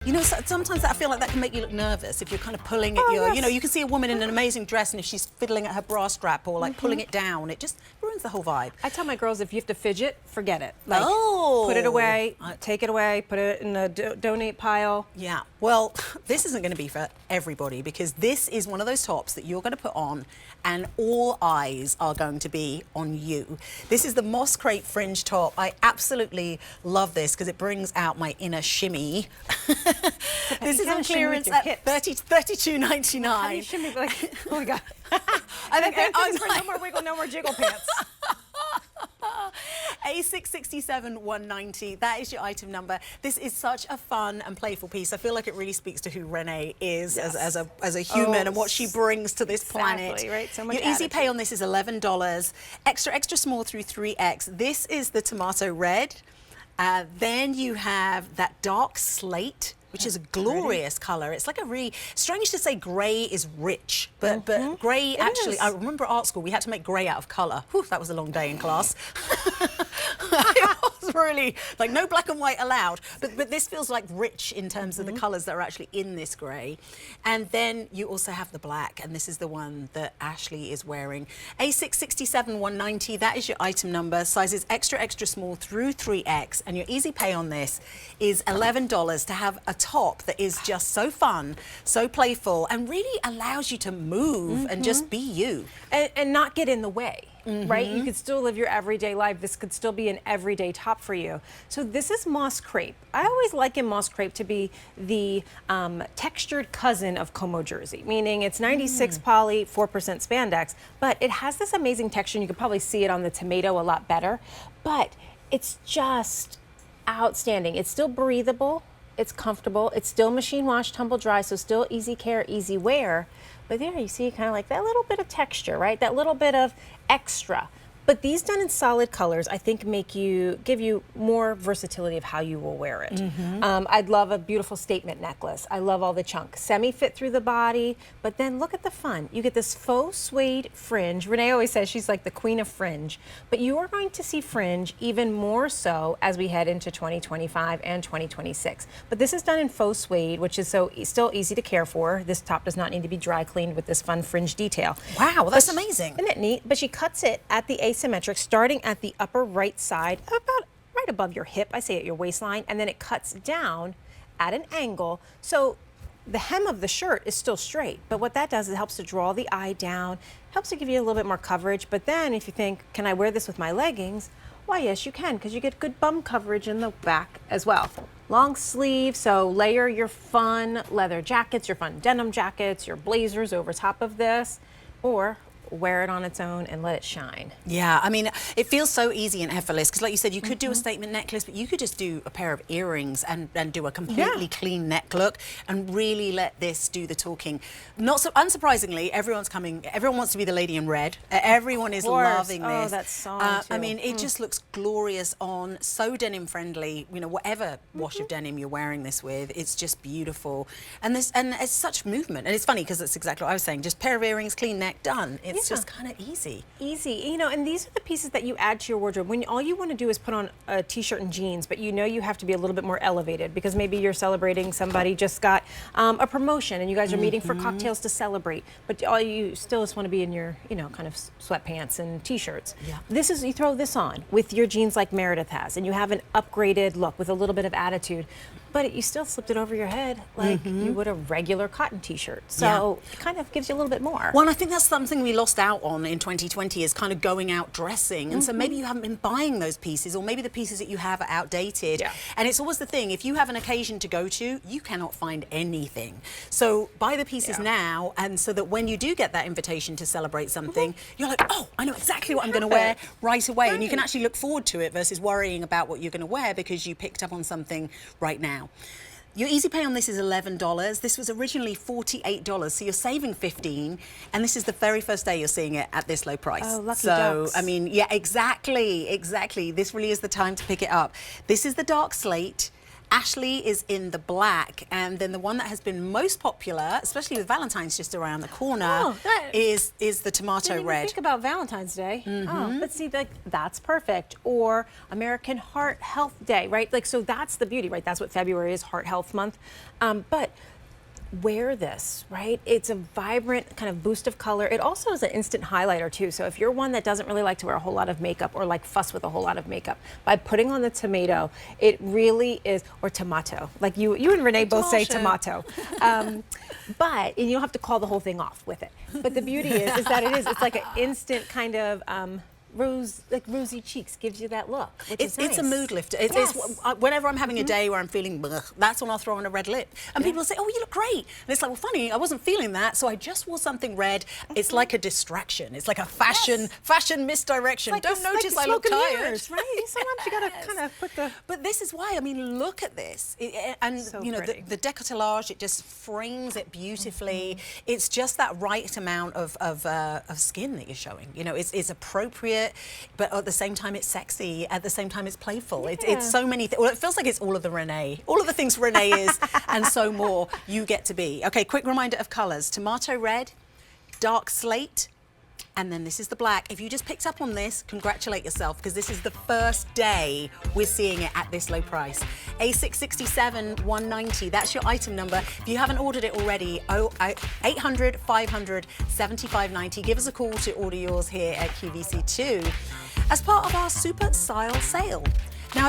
You know, sometimes I feel like that can make you look nervous if you're kind of pulling at your, you know, you can see a woman in an amazing dress and if she's fiddling at her bra strap or like pulling it down, it just ruins the whole vibe. I tell my girls, if you have to fidget, forget it. Like, put it away, take it away, put it in a donate pile. Yeah, well, this isn't going to be for everybody because this is one of those tops that you're going to put on and all eyes are going to be on you. This is the Moss Crepe Fringe top. I absolutely love this because it brings out my inner shimmy. This is on clearance at $32.99. How do you shimmy like, oh my God. I think for no more wiggle, no more jiggle pants. A667-190, that is your item number. This is such a fun and playful piece. I feel like it really speaks to who Renee is as a human and what she brings to this planet. Right? So much your easy pay on this is $11. Extra small through 3X. This is the tomato red. Then you have that dark slate, which is a glorious color. It's like a really, strange to say grey is rich, but grey actually, I remember at art school, we had to make grey out of color. Whew, that was a long day in class. It was really, like no black and white allowed, but this feels like rich in terms of the colors that are actually in this grey. And then you also have the black, and this is the one that Ashley is wearing. A667-190, that is your item number. Sizes extra small through 3X, and your easy pay on this is $11 to have a top that is just so fun, so playful, and really allows you to move and just be you. And not get in the way. Right? You could still live your everyday life. This could still be an everyday top for you. So this is Moss Crepe. I always liken Moss Crepe to be the textured cousin of Como jersey, meaning it's 96 poly, 4% spandex, but it has this amazing texture. And you could probably see it on the tomato a lot better, but it's just outstanding. It's still breathable. It's comfortable. It's still machine wash, tumble dry, so still easy care, easy wear. But there you see kind of like that little bit of texture, right? That little bit of extra. But these done in solid colors, I think give you more versatility of how you will wear it. I'd love a beautiful statement necklace. I love all the chunks. Semi-fit through the body, but then look at the fun. You get this faux suede fringe. Renee always says she's like the queen of fringe, but you are going to see fringe even more so as we head into 2025 and 2026. But this is done in faux suede, which is still easy to care for. This top does not need to be dry cleaned with this fun fringe detail. Wow, that's amazing. Isn't it neat? But she cuts it at the asymmetric, starting at the upper right side, about right above your hip, I say at your waistline, and then it cuts down at an angle. So the hem of the shirt is still straight, but what that does is it helps to draw the eye down, helps to give you a little bit more coverage. But then if you think, can I wear this with my leggings? Why, yes, you can, because you get good bum coverage in the back as well. Long sleeve, so layer your fun leather jackets, your fun denim jackets, your blazers over top of this, or wear it on its own and let it shine. Yeah, I mean, it feels so easy and effortless because like you said, you could do a statement necklace, but you could just do a pair of earrings and do a completely clean neck look and really let this do the talking. Not so unsurprisingly, everyone wants to be the lady in red. Everyone is loving this. Oh, that's so I mean, it just looks glorious on, so denim friendly, you know, whatever wash of denim you're wearing this with, it's just beautiful. And it's such movement. And it's funny because it's exactly what I was saying, just pair of earrings, clean neck, done. It's just kind of easy. Easy, you know, and these are the pieces that you add to your wardrobe when all you want to do is put on a t-shirt and jeans, but you know you have to be a little bit more elevated because maybe you're celebrating somebody just got a promotion and you guys are meeting for cocktails to celebrate, but all you still just want to be in your, you know, kind of sweatpants and t-shirts. Yeah. You throw this on with your jeans like Meredith has, and you have an upgraded look with a little bit of attitude. But you still slipped it over your head like you would a regular cotton t-shirt. So it kind of gives you a little bit more. Well, and I think that's something we lost out on in 2020 is kind of going out dressing. And so maybe you haven't been buying those pieces, or maybe the pieces that you have are outdated. Yeah. And it's always the thing, if you have an occasion to go to, you cannot find anything. So buy the pieces now, and so that when you do get that invitation to celebrate something, you're like, oh, I know exactly what I'm going to wear right away. And you can actually look forward to it versus worrying about what you're going to wear because you picked up on something right now. Your easy pay on this is $11. This was originally $48, so you're saving $15, and this is the very first day you're seeing it at this low price. Oh, lucky ducks. So, I mean, yeah, exactly. This really is the time to pick it up. This is the dark slate. Ashley is in the black, and then the one that has been most popular, especially with Valentine's just around the corner, is the tomato didn't red. even think about Valentine's Day. Oh, but see, that's perfect. Or American Heart Health Day, right? Like, so that's the beauty, right? That's what February is, Heart Health Month. But wear this, right? It's a vibrant kind of boost of color. It also is an instant highlighter too. So if you're one that doesn't really like to wear a whole lot of makeup or like fuss with a whole lot of makeup, by putting on the tomato, it really is, or tomato. Like you and Renee both say tomato. But, and you don't have to call the whole thing off with it. But the beauty is that it's like an instant kind of, rosy cheeks, gives you that look, which is nice. It's a mood lifter. It's whenever I'm having a day where I'm feeling blech, that's when I'll throw on a red lip. And people say, oh, you look great. And it's like, well, funny, I wasn't feeling that, so I just wore something red. It's like a distraction. It's like a fashion misdirection. Like Don't notice I look tired. Mirrors, right? Sometimes you gotta kind of put the... But this is why, I mean, look at this. And So you know, the décolletage, it just frames it beautifully. It's just that right amount of skin that you're showing. You know, it's appropriate, but at the same time it's sexy, at the same time it's playful. It's so many well, it feels like it's all of the Renee. All of the things Renee is and so more you get to be. Okay, quick reminder of colors. Tomato red, dark slate, and then this is the black. If you just picked up on this, congratulate yourself, because this is the first day we're seeing it at this low price. A667 190, that's your item number. If you haven't ordered it already, 800 500 7590. Give us a call to order yours here at QVC2 as part of our Super Style Sale. Now, if